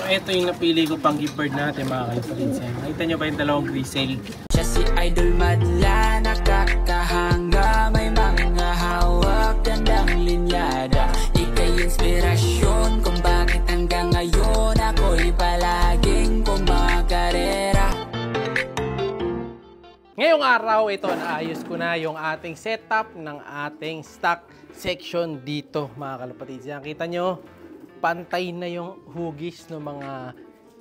ito yung napili ko pang gift bird natin mga kalapatids. Nakita nyo ba yung dalawang grisel? Siya si Idol Madla, nakakahanga, may mga hawak, gandang linyada. Ika'y inspirasyon kung bakit hanggang ngayon ako'y palaging kumakarera. Ngayong araw, ito, naayos ko na yung ating setup ng ating stock section dito mga kalapatids. Kita nyo, pantay na yung hugis ng mga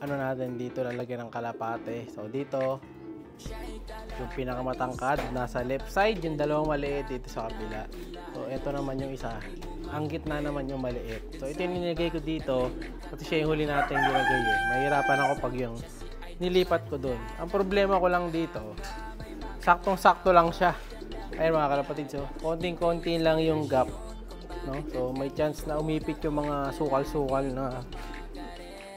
ano natin dito, lalagyan ng kalapate. So dito, yung pinakamatangkad nasa left side, yung dalawang maliit dito sa kabila. So ito naman yung isa, ang gitna naman yung maliit. So ito yung nilagay ko dito kasi siya yung huli natin nilagay eh. Mahirapan ako pag yung nilipat ko dun. Ang problema ko lang dito, saktong-sakto lang siya. Ayun mga kalapatid, so konting-konti lang yung gap, no? So may chance na umipit yung mga sukal-sukal na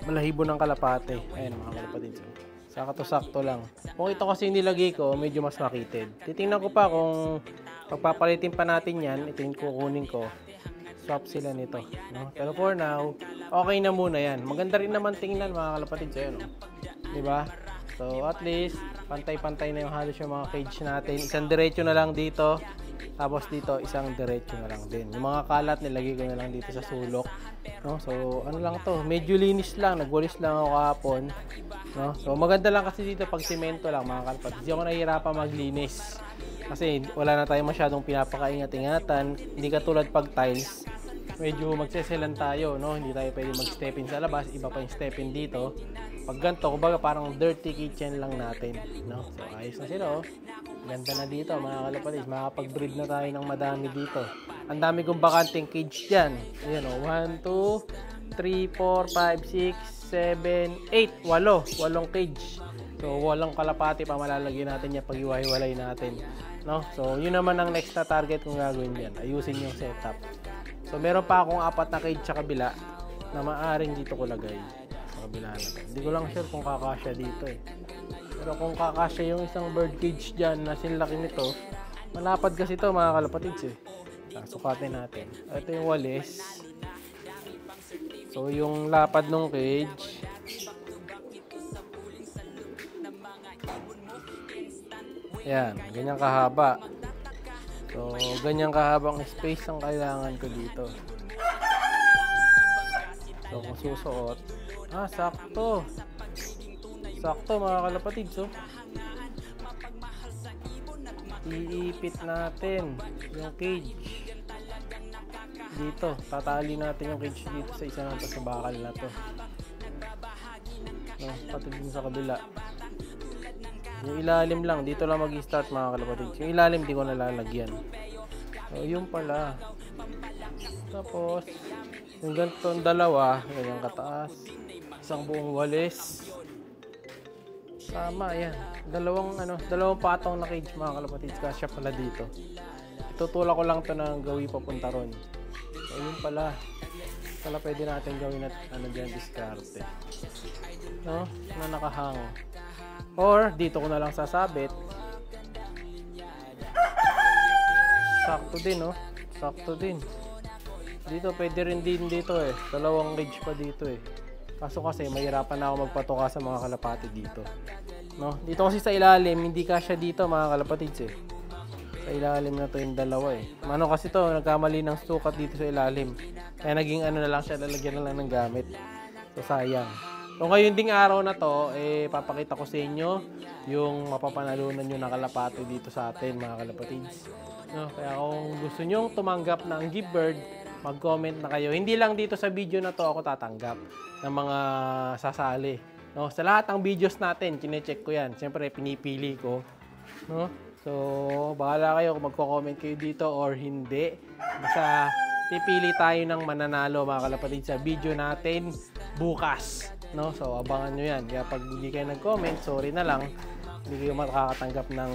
malahibo ng kalapate. Ayun mga kalapatid, so sakto-sakto lang. Kung ito kasi nilagay ko, medyo mas makitid. Titingnan ko pa kung pagpapalitin pa natin yan. Ito yung kukunin ko. Swap sila nito, no? Pero for now, okay na muna yan. Maganda rin naman tingnan mga kalapatid, so yun, no? Diba? So at least pantay-pantay na yung halos yung mga cage natin. Isang diretso na lang dito. Tapos dito isang diretso na lang din. Yung mga kalat nilagay ko na lang dito sa sulok, no? So ano lang to, medyo linis lang. Nagwalis lang ako kahapon, no? So maganda lang kasi dito pag semento lang mga kalapatid. Hindi ako nahihirapan maglinis. Kasi wala na tayong masyadong pinapakaingat-ingatan. Hindi katulad pag tiles, medyo magseselan tayo, no? Hindi tayo pwede mag-step in sa labas, iba pa yung step in dito. Pag ganito, kumbaga parang dirty kitchen lang natin, no? So ayos na sila, oh. Ganda na dito mga kalapatids, makakapag-breed na tayo ng madami dito. Ang dami kong bakanting cage dyan. Ayan, oh, 1, 2, 3, 4, 5, 6, 7, 8, 8 cage. So walang kalapati pa malalagyan natin yan pag iwahiwalay natin, no? So yun naman ang next na target kong gagawin dyan, ayusin yung setup. So meron pa akong 4 na cage sa kabila na maaaring dito ko lagay sa kabila na to. Hindi ko lang sure kung kakasya dito eh. Pero kung kakasya yung isang bird cage dyan na sinlaki nito, malapad kasi ito mga kalapatids eh. Sukatin natin. Ito yung walis. So yung lapad ng cage, yan, ganyan kahaba. So, ganyan kahabang space ang kailangan ko dito. So, kung susuot, sakto. Sakto mga kalapatid. So, iipit natin yung cage dito. Tatali natin yung cage dito sa isa na to, sa bakal na to. No, pati din sa kabila. Yung ilalim lang, dito lang mag-start mga kalapatid. Yung ilalim di ko nalalagyan. So yun pala. Tapos yung ganitong dalawa, ganyang kataas, isang buong walis. Tama yan. Dalawang patong na cage mga kalapatid. Kasya pala dito. Itutulak ko lang to ng gawi papunta ron. So yun pala. Pala pwede natin gawin at dyan, diskarte, no? Na nakahang. Or dito ko na lang sasabit. Sakto din, no? Sakto din. Dito pwede rin din dito eh. Dalawang cage pa dito eh. Kaso kasi mahirapan na ako magpatoka sa mga kalapati dito, no? Dito kasi sa ilalim, hindi kasya dito mga kalapatids eh. Sa ilalim na to yung dalawa eh. Ano kasi to, nagkamali ng sukat dito sa ilalim. Kaya naging na lang siya, lalagyan na lang ng gamit. So sayang. So ngayon ding araw na to, papakita ko sa inyo yung mapapanalunan nyo na kalapati dito sa atin mga kalapatids, no? Kaya kung gusto nyo tumanggap ng gift bird, mag-comment na kayo. Hindi lang dito sa video na to ako tatanggap ng mga sasali, no? Sa lahat ng videos natin, kine-check ko yan. Siyempre pinipili ko, no? So bahala kayo kung magko-comment kayo dito or hindi. Basta pipili tayo ng mananalo mga kalapatid sa video natin bukas, no? So abangan nyo yan. Kaya pag hindi kayo nag-comment, sorry na lang, hindi kayo makakatanggap ng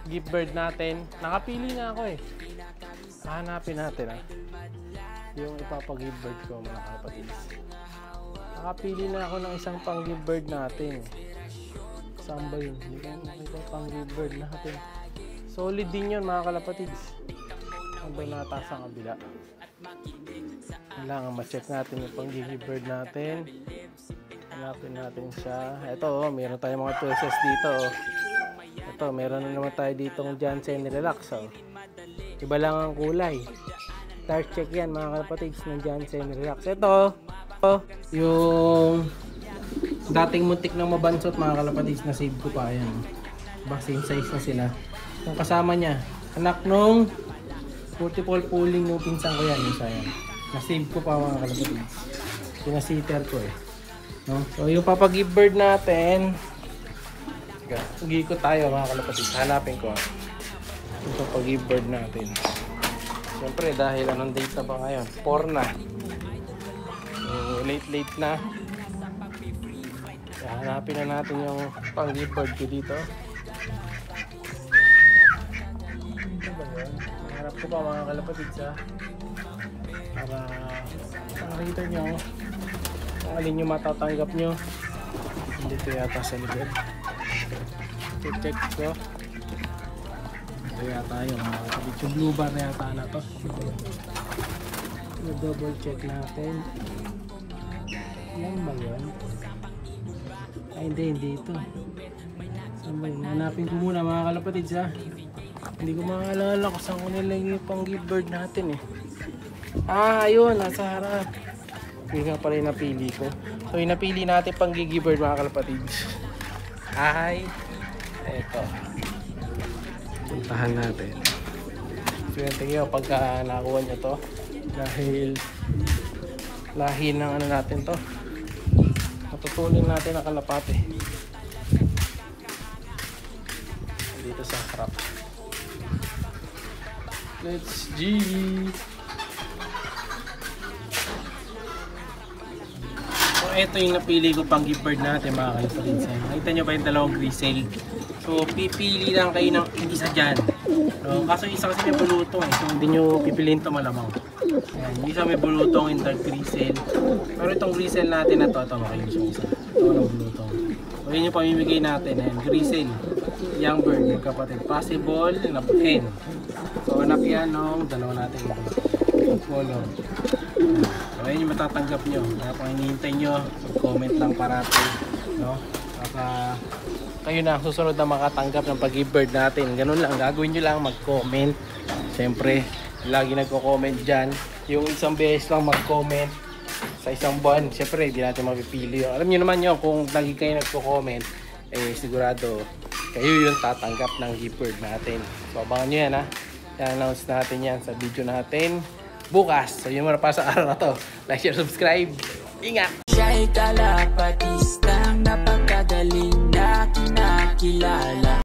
gift bird natin. Nakapili na ako eh. Hanapin natin yung ipapag-gift bird ko mga kalapatid. Nakapili na ako ng isang pang gift bird natin. Saan ba yun? Hindi ko makita pang gift bird natin. Solid din yun mga kalapatids. Ang ba nata sa kabila? Kailangan ma-check natin yung pang gift bird natin. Hanapin natin siya. Ito, meron tayong mga choices dito. Ito, meron na naman tayo ditong Jansen Relax. Iba lang ang kulay. Dark check yan mga kapatids ng Jansen Relax. Ito, yung dating muntik na mabansot mga kalapatids na save ko pa. Ayan. Diba, same size na sila. Yung kasama niya, anak nung multiple pooling nung pinsan ko yan. Yung sayang. Na-save ko pa mga kalapatids. Pinasitter ko eh. No? So yung papag-give bird natin, mag-ikot tayo mga kalapatids. Hanapin ko yung papag-give bird natin. Siyempre dahil anong date na ba ngayon? 4 na. So late na. Kaya hanapin na natin yung pang-give bird ko dito. Ito ba yun? Hanap ko pa mga kalapatids para makita nyo kung alin yung matatanggap nyo. Dito yata sa likod. Check ko. Ito yata yung mga kapit. Yung blue bar na yata na to. Double check natin. Yan ba yun? Ay hindi ito. Saan ba yun? Hanapin ko muna mga kalapatids Hindi ko maalala kung saan ko nilagay yung pang give bird natin eh. Ayun, nasa harap. Yun nga pala yung napili ko. So yung napili natin pang give bird mga kalapatids ay eto. Puntahan natin. So yun, tingin pagka nakuha nyo to dahil lahi ng ano natin to, matutunin natin ang kalapate dito sa harap. Let's G. So ito yung napili ko pang give bird natin mga kalapatids. Nakita nyo ba yung dalawang grisel? So pipili lang kayo ng isa dyan. So, kaso isa kasi may bulutong so hindi nyo pipiliin ito malamang. Ayan, yung isa may bulutong yung dark grisel. Pero itong grisel natin na ito makinis yung isa. Ito walang bulutong. So yun yung pamimigay natin. Ayan, grisel, young bird, yung kapatid. Possible na hen. So anak yan nung dalawa natin yung color. So ayun yung matatanggap nyo. Kaya kung hinihintay nyo, comment lang parati. No? Baka kayo na susunod na makatanggap ng pag-give bird natin. Ganun lang, gagawin nyo lang mag-comment. Siyempre, lagi nagko-comment dyan. Yung isang beses lang mag-comment sa isang buwan, siyempre hindi natin mapipili. Alam nyo naman yun, kung lagi kayo nagko-comment, eh sigurado kayo yung tatanggap ng give bird natin. So abangan nyo yan I-announce natin yan sa video natin bukas. So yun muna pa sa araw na to. Like, share, subscribe. Ingat! Siya'y kalapatistang napakagaling na kinakilala.